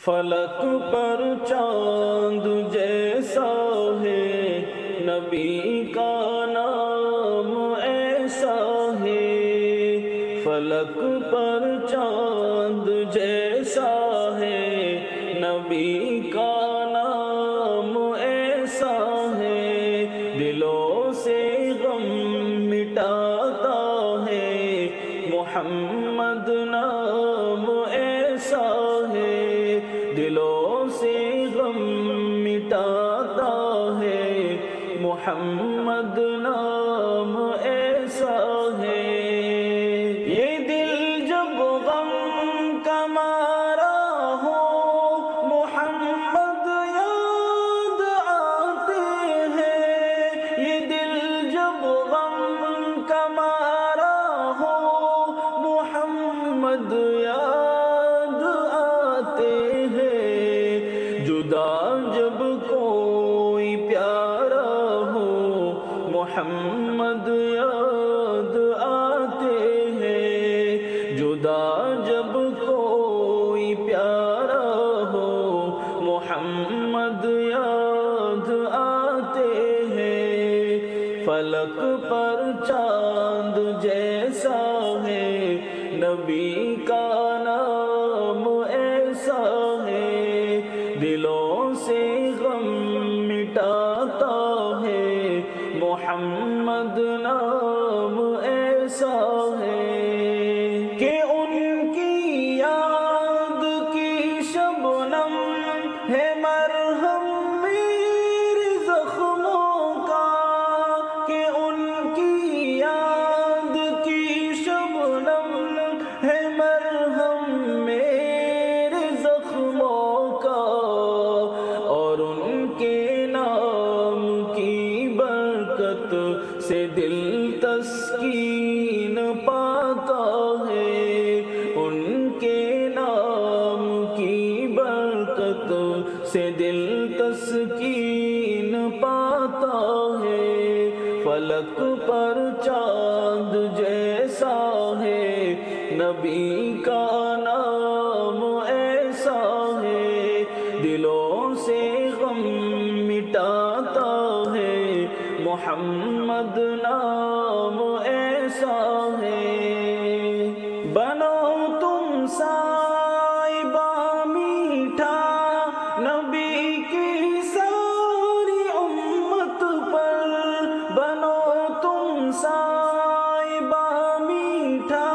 فلک پر چاند جیسا ہے نبی کا نام ایسا ہے، فلک پر چاند جیسا ہے نبی کا نام ایسا ہے، دلوں سے غم مٹاتا ہے محمد نام ایسا ہے، دلوں سے غم مٹاتا ہے محمد نام ایسا ہے۔ یہ دل جب غم کا مارا ہو محمد یاد آتے ہیں، یہ دل جب غم کا مارا ہو محمد یاد آتے ہیں، جدا جب کوئی پیارا ہو محمد یاد آتے ہیں، جدا جب کوئی پیارا ہو محمد یاد آتے ہیں، فلک پر چاند جیسا ہے نبی کا نام ایسا ہے، دلوں سے غم مٹاتا ہے محمد نام ایسا ہے، کہ ان کی یاد کی شبنم ہے مرہم میرے زخموں کا، کہ ان کی یاد کی شبنم ہے مرہم میرے زخموں کا، اور ان کے نام کی برکت سے دل تسکین پاتا ہے، ان کے نام کی برکت سے دل تسکین پاتا ہے، فلک پر چاند جیسا ہے نبی کا نام ایسا ہے، دلوں سے غم مٹاتا ہے محمد نام ایسا ہے، بنو تم صائبہ میٹھا نبی کی ساری امت پر، بنو تم صائبہ میٹھا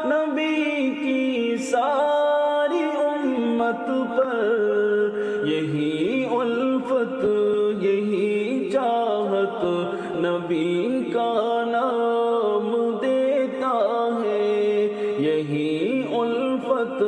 نبی کی ساری امت پر، یہی الفت یہی چاہت نبی کا نام دیتا ہے، یہی الفت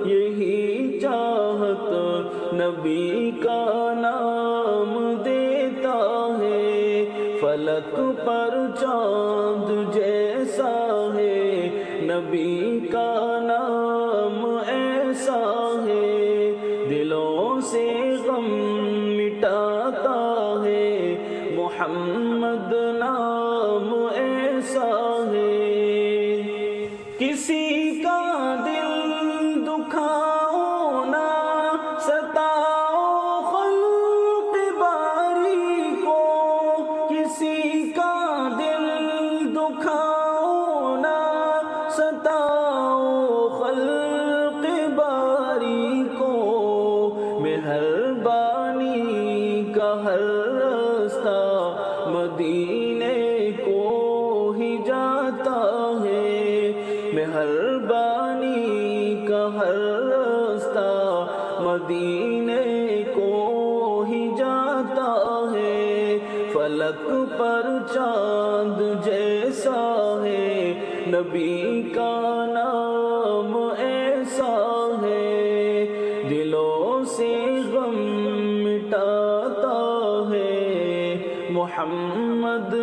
یہی چاہت نبی کا نام دیتا ہے، فلک پر چاند جیسا ہے نبی کا نام ایسا ہے، دلوں سے غم مٹاتا ہے محمد نام ایسا ہے، کسی کا دل دکھاؤ نہ ستاؤ خلق باری کو، کسی کا دل دکھاؤ نہ ستاؤ خلق باری کو، مہربانی کا ہر راستہ مدینے کو ہی جاتا ہے، مہربانی کا ہر راستہ مدینے کو ہی جاتا ہے، فلک پر چاند جیسا ہے نبی کا نام ایسا ہے، دلوں سے غم مٹاتا ہے محمد